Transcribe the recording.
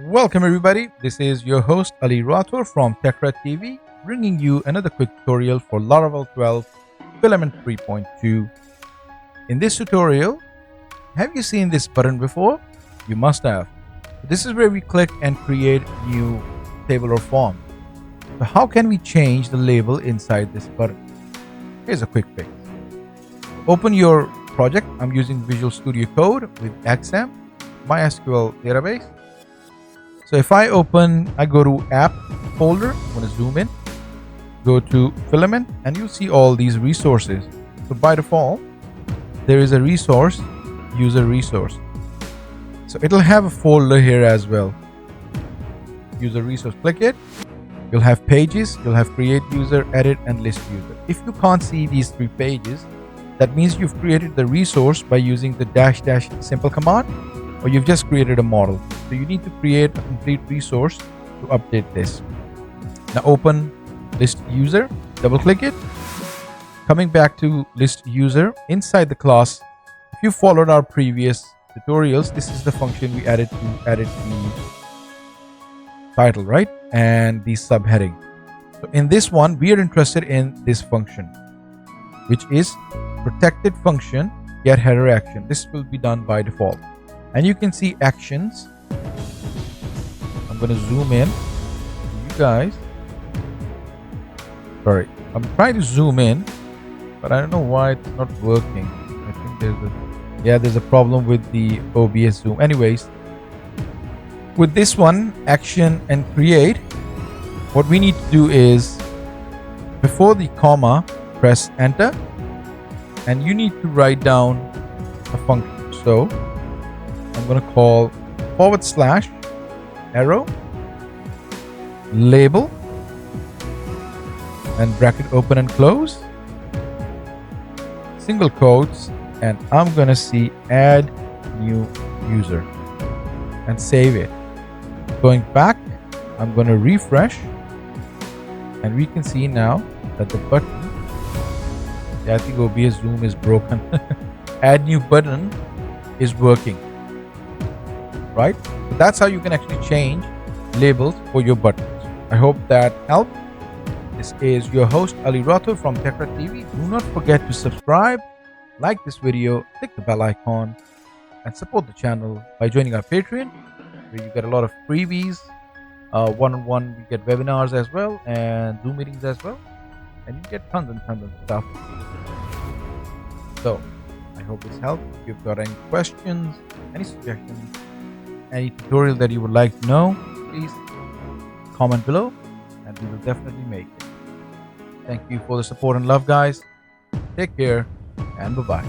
Welcome everybody, this is your host Ali Rathor from TechRed TV, bringing you another quick tutorial for Laravel 12 Filament 3.2. In this tutorial, have you seen this button before? You must have. This is where we click and create new table or form. So how can we change the label inside this button? Here's a quick fix. Open your project. I'm using Visual Studio Code with XM, MySQL database. So if I go to app folder, I'm going to zoom in, go to Filament, and you'll see all these resources. So by default, there is a resource, user resource. So it'll have a folder here as well. User resource, click it. You'll have pages, you'll have create user, edit, and list user. If you can't see these three pages, that means you've created the resource by using the -- simple command, or you've just created a model. So you need to create a complete resource to update this. Now open list user, double click it. Coming back to list user, inside the class, if you followed our previous tutorials, this is the function we added to edit the title, right? And the subheading. So in this one, we are interested in this function, which is protected function get header action. This will be done by default. And you can see actions. I'm going to zoom in. You guys. Sorry, I'm trying to zoom in, but I don't know why it's not working. I think there's a problem with the OBS zoom. Anyways, with this one, action and create, what we need to do is before the comma, press enter, and you need to write down a function. So I'm going to call / arrow label and bracket open and close, single quotes, and I'm going to see add new user and save it. Going back, I'm going to refresh, and we can see now that the button, I think OBS zoom is broken. Add new button is working, right? So that's how you can actually change labels for your buttons. I hope that helped. This is your host Ali Rathor from TechRed TV. Do not forget to subscribe, like this video, click the bell icon, and support the channel by joining our Patreon, where you get a lot of freebies, one-on-one, we get webinars as well, and Zoom meetings as well, and you get tons and tons of stuff. So I hope this helped. If you've got any questions, any suggestions, any tutorial that you would like to know, please comment below, and we will definitely make it. Thank you for the support and love, guys. Take care, and bye-bye.